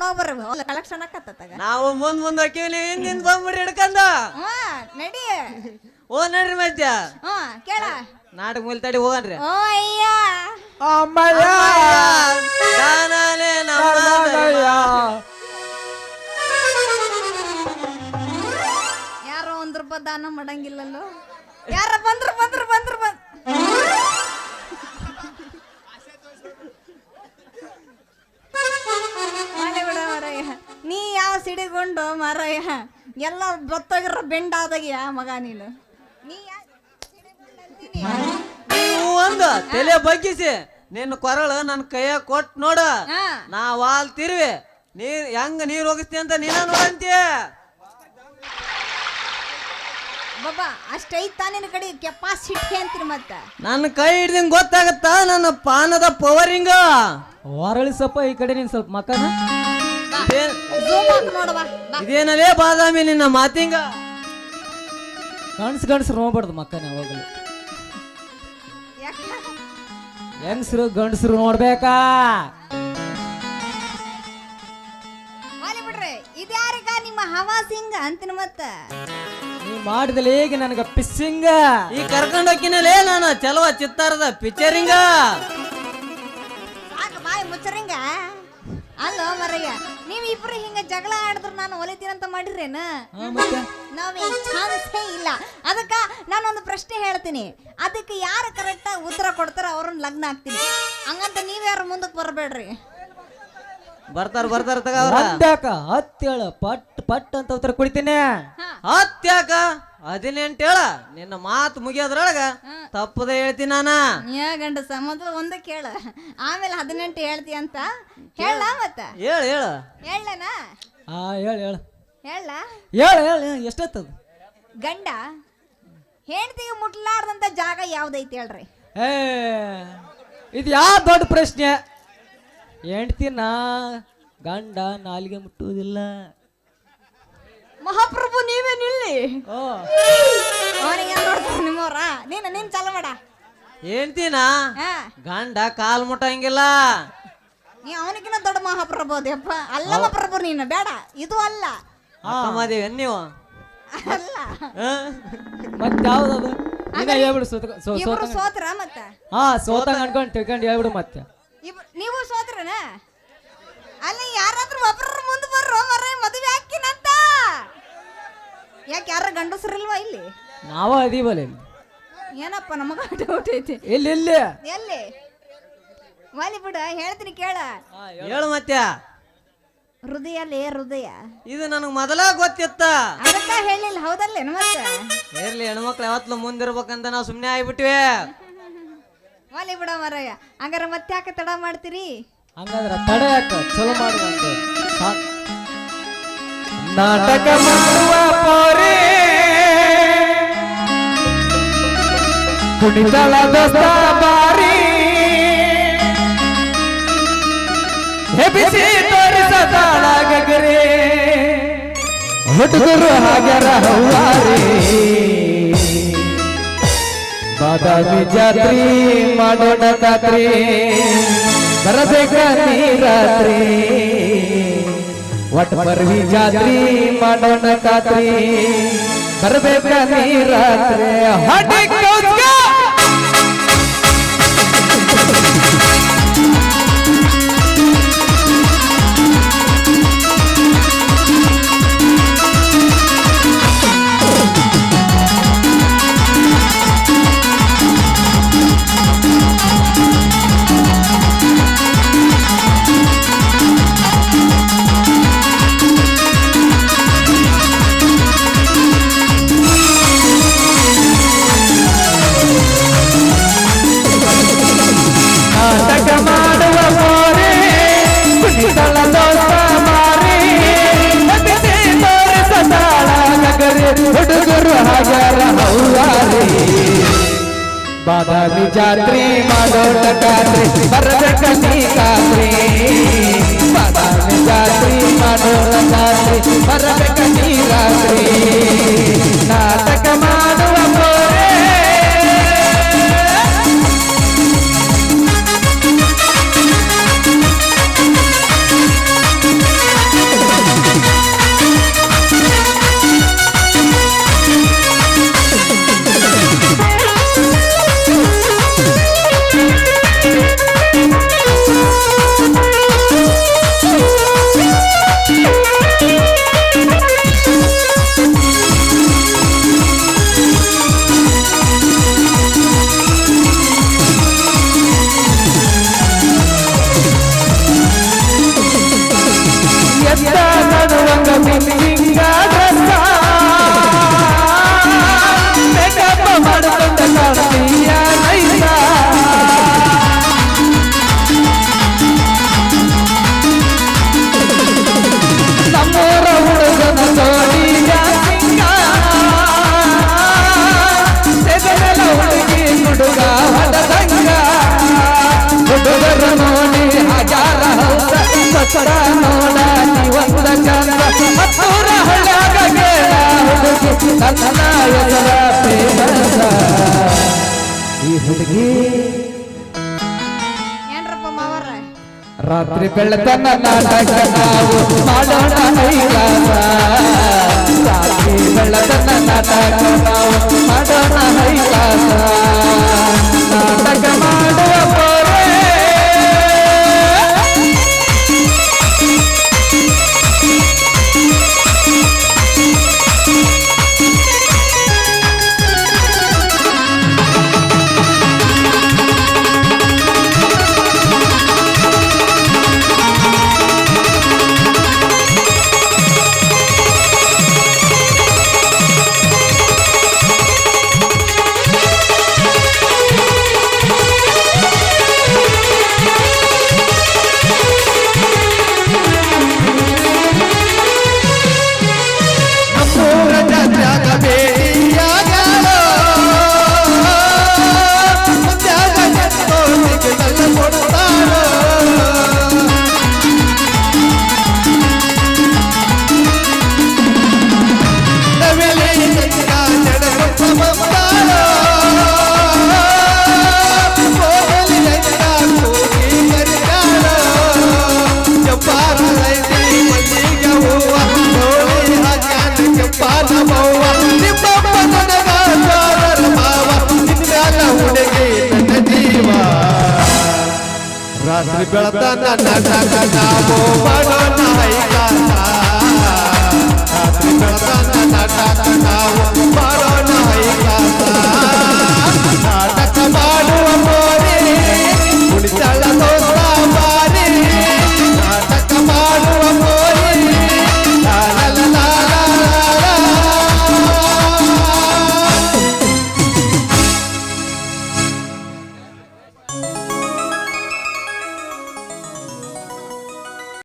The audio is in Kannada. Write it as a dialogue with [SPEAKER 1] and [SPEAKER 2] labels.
[SPEAKER 1] ಮಾಡ್ಕೊಂಡು ಹೋಗ್ಬರ್ರಿ ಕಲೆಕ್ಷನ್ ಆಕತ್ತಾಗ
[SPEAKER 2] ನಾವು ಮುಂದ್ ಹಾಕಿವಿ ನೀವು ಹಿಂದಿಂದ ಬಂದ್ಬಿಡ್ರಿ ಹಿಡ್ಕಂದ
[SPEAKER 1] ನಡಿ
[SPEAKER 2] ಓ ನಡ್ರಿ ಮಧ್ಯ
[SPEAKER 1] ಕೇಳ
[SPEAKER 2] ನಾಟಕ ಮೂಲ ತಡಿ ಹೋಗನ್ರಿ
[SPEAKER 1] ಓ ಅಯ್ಯ ಯಾರೋ 1 ರೂಪಾಯಿ ದಾನ ಮಾಡಂಗಿಲ್ಲಲ್ಲೋ ಯಾರ ಬಂದ್ರು ನೀ ಯಾವ ಸಿಡಿಗೊಂಡು ಮಾರಯ್ಯ ಎಲ್ಲ ಬತ್ತೋಗಿರೋ ಬೆಂಡಾದಾಗ್ಯಾ ಮಗ ನೀನು
[SPEAKER 2] ನೀವು ಒಂದು ತಲೆ ಬಗ್ಗಿಸಿ ನಿನ್ನ ಕೊರಳು ನನ್ನ ಕೈಯಾಗ ಕೊಟ್ ನೋಡ ನಾ ವಾಲ್ ತಿರುವಿ ಹೆಂಗ ನೀರ್ ಹೋಗಿಸ್ತಿ ಅಂತ ನೀನ ನೋಡಂತೀಯ
[SPEAKER 1] ಬಾಬಾ ಅಷ್ಟೈತಾ ನಿನ್ನ ಕಡೆ ಕೆಪಾಸಿಟಿ ಅಂತೀರಿ ಮತ್ತ
[SPEAKER 2] ನನ್ನ ಕೈ ಹಿಡ್ದಿಂಗ್ ಗೊತ್ತಾಗತ್ತ ನನ್ನ ಪಾನದ ಪವರಿಂಗ
[SPEAKER 3] ಹೊರಳಿ ಸ್ವಲ್ಪ ಈ ಕಡೆ ನೀನ್ ಸ್ವಲ್ಪ ಮಕ್ಕನ
[SPEAKER 2] ಇದೇನಲೇ ಬಾದಾಮಿ ನಿನ್ನ ಮಾತಿಂಗ
[SPEAKER 3] ಗಂಡಸ್ರು ನೋಡ್ಬಾರ್ದು ಮಕ್ಕನ ಹೋಗಲು ಹೆಂಗಸ್ರು ಗಂಡಸ್ರು ನೋಡ್ಬೇಕಾ
[SPEAKER 1] ಬಿಡ್ರಿ ಇದ್ಯಾರಿಗ ನಿಮ್ಮ ಹವಾಸಿಂಗ ಅಂತಿನ ಮತ್ತ
[SPEAKER 3] ನೀ ಮಾಡಿದಲ್ಲ ಹೇಗೆ ನನಗ ಪಿಸ್ಸಿಂಗ
[SPEAKER 2] ಈ ಕರ್ಕೊಂಡೋಕಿನಲೇ ನಾನು ಚಲವ ಚಿತ್ತಾರದ ಪಿಕ್ಚರಿಂಗ
[SPEAKER 1] ಬಾಯಿ ಮುಚ್ಚರಿಂಗ ಅಲ್ಲೋ ಮರಯ್ಯ ನೀವಿಬ್ರು ಹಿಂಗ ಜಗಳ ಆಡಿದ್ರು ನಾನು ಒಲಿತೀನಂತ ಮಾಡಿರೇನ ನಾವೇ ಚಾನ್ಸೇ ಇಲ್ಲ ಅದಕ್ಕ ನಾನೊಂದು ಪ್ರಶ್ನೆ ಹೇಳ್ತೀನಿ ಅದಕ್ಕೆ ಯಾರು ಕರೆಕ್ಟ್ ಉತ್ತರ ಕೊಡ್ತಾರ ಅವ್ರನ್ನ ಲಗ್ನ ಆಗ್ತೀನಿ ಹಂಗಂತ ನೀವ್ಯಾರು ಮುಂದಕ್ಕೆ ಬರಬೇಡ್ರಿ
[SPEAKER 2] ಬರ್ತಾರ ತಗ
[SPEAKER 3] ಹತ್ತೇಳ ಪಟ್ ಅಂತ ಉತ್ತರ ಕೊಡ್ತೀನಿ
[SPEAKER 2] ಹತ್ಯಾಕ 18 ಹೇಳ ನಿನ್ನ ಮಾತು ಮುಗಿಯೋದ್ರೊಳಗ ತಪ್ಪದೆ ಹೇಳ್ತೀನಿ ನಾನ
[SPEAKER 1] ಗಂಡಸ ಮೊದಲು ಒಂದ ಕೇಳ ಆಮೇಲೆ 18 ಹೇಳ್ತಿ ಅಂತ ಹೇಳ ಮತ್ತ
[SPEAKER 2] ಹೇಳ
[SPEAKER 1] ಹೇಳನ
[SPEAKER 3] ಹೇಳ ಎಷ್ಟೊತ್ತದ
[SPEAKER 1] ಗಂಡ ಹೆಂಡತಿಗೆ ಮುಟ್ಲಾರ್ದಂತ ಜಾಗ ಯಾವ್ದೈತಿ ಹೇಳ್ರಿ
[SPEAKER 3] ಇದು ಯಾವ ದೊಡ್ಡ ಪ್ರಶ್ನೆ ಹೆಂಡ್ತಿನ ಗಂಡ ನಾಲಿಗೆ ಮುಟ್ಟುವುದಿಲ್ಲ
[SPEAKER 1] ಮಹಾಪ್ರಭು ನೀವೇ ನಿಲ್ಲಿ ನಿಮ್ಮವ್ರ ನೀನ್ ಚಾಲು ಮಾಡ
[SPEAKER 2] ಹೇಳ್ತೀನ ಗಂಡ ಕಾಲ್ ಮುಟ್ಟಂಗಿಲ್ಲ
[SPEAKER 1] ನೀ ಅವನಿಗಿನ ದೊಡ್ಡ ಮಹಾಪ್ರಭು ಅದಪ್ಪ ಅಲ್ಲಮ್ಮ ಪ್ರಭು ನೀನು ಬೇಡ ಇದು ಅಲ್ಲ
[SPEAKER 2] ಮದುವೆ ನೀವು
[SPEAKER 1] ಅಲ್ಲ
[SPEAKER 3] ಮತ್ ಯಾವ್ದದು ಹೇಳ್ಬಿಡು
[SPEAKER 1] ಸೋತ್ರ ಮತ್ತ
[SPEAKER 3] ಸೋತ ಅನ್ಕೊಂಡ್ ತಿಳ್ಕೊಂಡು ಹೇಳ್ಬಿಡು ಮತ್ತೆ
[SPEAKER 1] ನೀವು ಸೋತ್ರನ ಅಲ್ಲ ಯಾರಾದ್ರೂ ಒಬ್ಬರ ಮುಂದೆ ಬರ್ರೋ ಮರ ಮದುವೆ ಹಾಕಿನಂತ ಯಾಕೆ ಯಾರ ಗಂಡಸರಿಲ್ವಾ ಇಲ್ಲಿ
[SPEAKER 3] ನಾವ ಅದೀವಲ್ಲ
[SPEAKER 1] ಏನಪ್ಪ ನಮಗ ಡೌಟ್ ಐತಿ
[SPEAKER 3] ಎಲ್ಲಿ
[SPEAKER 1] ವಾಲಿ ಬಿಡ ಹೇಳ್ತೀನಿ ಕೇಳ
[SPEAKER 2] ಹೇಳು ಮತ್ತೆ
[SPEAKER 1] ಹೃದಯ
[SPEAKER 2] ಇದು ನನಗ್ ಮೊದಲ ಗೊತ್ತಿತ್ತ
[SPEAKER 1] ಅದಕ್ಕ ಹೇಳಿಲ್ಲ ಹೌದಲ್ಲ ಮತ್ತೆ
[SPEAKER 2] ಇರ್ಲಿ ಹೆಣ್ಮಕ್ಳು ಯಾವತ್ಲು ಮುಂದಿರ್ಬೇಕಂತ ನಾವು ಸುಮ್ನೆ ಆಗ್ಬಿಟ್ವಿ
[SPEAKER 1] ವಾಲಿ ಬಿಡ ಮರಯ್ಯ ಹಂಗಾರ ಮತ್ತೆ ಯಾಕೆ ತಡ ಮಾಡ್ತೀರಿ
[SPEAKER 3] ಹಂಗಾದ್ರ ತಡ ಯಾಕ ಚಲೋ ಮಾಡುವಂತ ನಾಟಕ ಮಾಡುವ ಪೋರೆ ಕುಣಿತಳ ದೋಸ್ತ ಬಾರಿ ಹೆಬಿಸಿ ತೋರಿಸತಾಳ ಗಗರೆ ಹುಡುಗರು ಹಾಗರ ಹೌವಾರೆ ಬಾದಾಮಿ ಜಾತ್ರಿ ಮಾಡೋಣ ಖಾತ್ರಿ ಬರಬೇಕ ನೀ ರಾತ್ರಿ ಒಟ್ ಬರ್ವಿ ಜಾತ್ರಿ ಮಾಡೋಣ ಖಾತ್ರಿ ಬರಬೇಕ ನೀ ರಾತ್ರಿ ಹುಡುಗರು ಹಾಗರ ಹೌವಾರೆ ಬಾದಾಮಿ ಜಾತ್ರಿ ಮಾಡೋಣ ಖಾತ್ರಿ ಬರಬೇಕ ನೀ ಖಾತ್ರಿ ಬಾದಾಮಿ ಜಾತ್ರಿ ಮಾಡೋಣ ಖಾತ್ರಿ ಬರಬೇಕ ನೀ ರಾತ್ರಿ ನಾಟಕ ಮಾಡುವ ಪೋರೆ
[SPEAKER 4] ನನ್ನ ಹೆಸರ ಫೇಮಸ. ಈ ಹುಡುಗಿ
[SPEAKER 1] ಏನ್ರಪ್ಪ ಮಾವರ
[SPEAKER 4] ರಾತ್ರಿ ಬೆಳತನ ನಾಟಕ ನಾವು ಮಾಡೋಣ ಹೈಲಾಸ. ರಾತ್ರಿ ಬೆಳತನ ನಾಟಕ ನಾವು ಮಾಡೋಣ ಹೈಲಾಸ. ನಾಟಕ ಮಾಡುವ ಪೋರೆ ರಾತ್ರಿ ಬೆಳತನ ನಾಟಕ ನಾವು ಮಾಡೋಣ